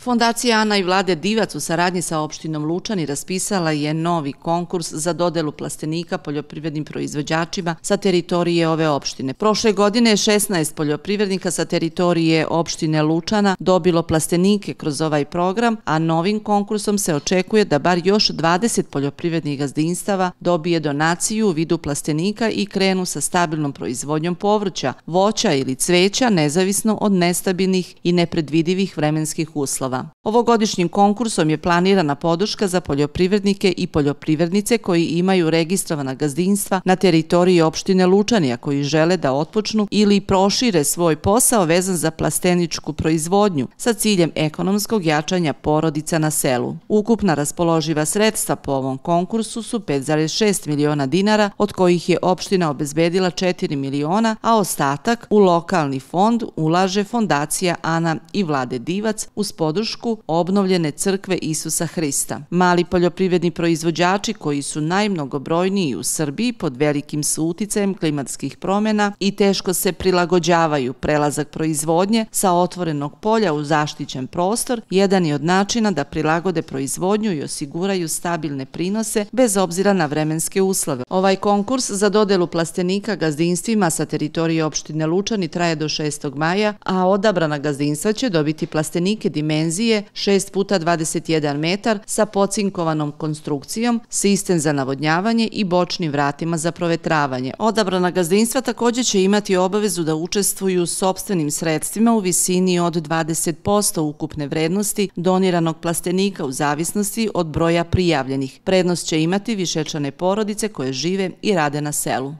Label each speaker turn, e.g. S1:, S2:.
S1: Fondacija Ana i Vlade Divac u saradnji sa opštinom Lučani raspisala je novi konkurs za dodelu plastenika poljoprivrednim proizvođačima sa teritorije ove opštine. Prošle godine je 16 poljoprivrednika sa teritorije opštine Lučana dobilo plastenike kroz ovaj program, a novim konkursom se očekuje da bar još 20 poljoprivrednih gazdinstava dobije donaciju u vidu plastenika i krenu sa stabilnom proizvodnjom povrća, voća ili cveća, nezavisno od nestabilnih i nepredvidivih vremenskih uslova. Ovogodišnjim konkursom je planirana podrška za poljoprivrednike i poljoprivrednice koji imaju registrovana gazdinstva na teritoriji opštine Lučani, a koji žele da otpočnu ili prošire svoj posao vezan za plasteničku proizvodnju sa ciljem ekonomskog jačanja porodica na selu. Ukupna raspoloživa sredstva po ovom konkursu su 5,6 miliona dinara, od kojih je opština obezbedila 4 miliona, a ostatak u lokalni fond ulaže Fondacija Ana i Vlade Divac uz podršku obnovljene crkve Isusa Hrista. Mali poljoprivredni proizvođači koji su najmnogobrojniji u Srbiji pod velikim su uticajem klimatskih promjena i teško se prilagođavaju. Prelazak proizvodnje sa otvorenog polja u zaštićen prostor jedan je od načina da prilagode proizvodnju i osiguraju stabilne prinose bez obzira na vremenske uslove. Ovaj konkurs za dodelu plastenika gazdinstvima sa teritorije opštine Lučani traje do 6. maja, a odabrana gazdinstva će dobiti plastenike dimenzije 6x21 metar sa pocinkovanom konstrukcijom, sistem za navodnjavanje i bočnim vratima za provetravanje. Odabrana gazdinstva također će imati obavezu da učestvuju sopstvenim sredstvima u visini od 20% ukupne vrednosti doniranog plastenika u zavisnosti od broja prijavljenih. Prednost će imati višečlane porodice koje žive i rade na selu.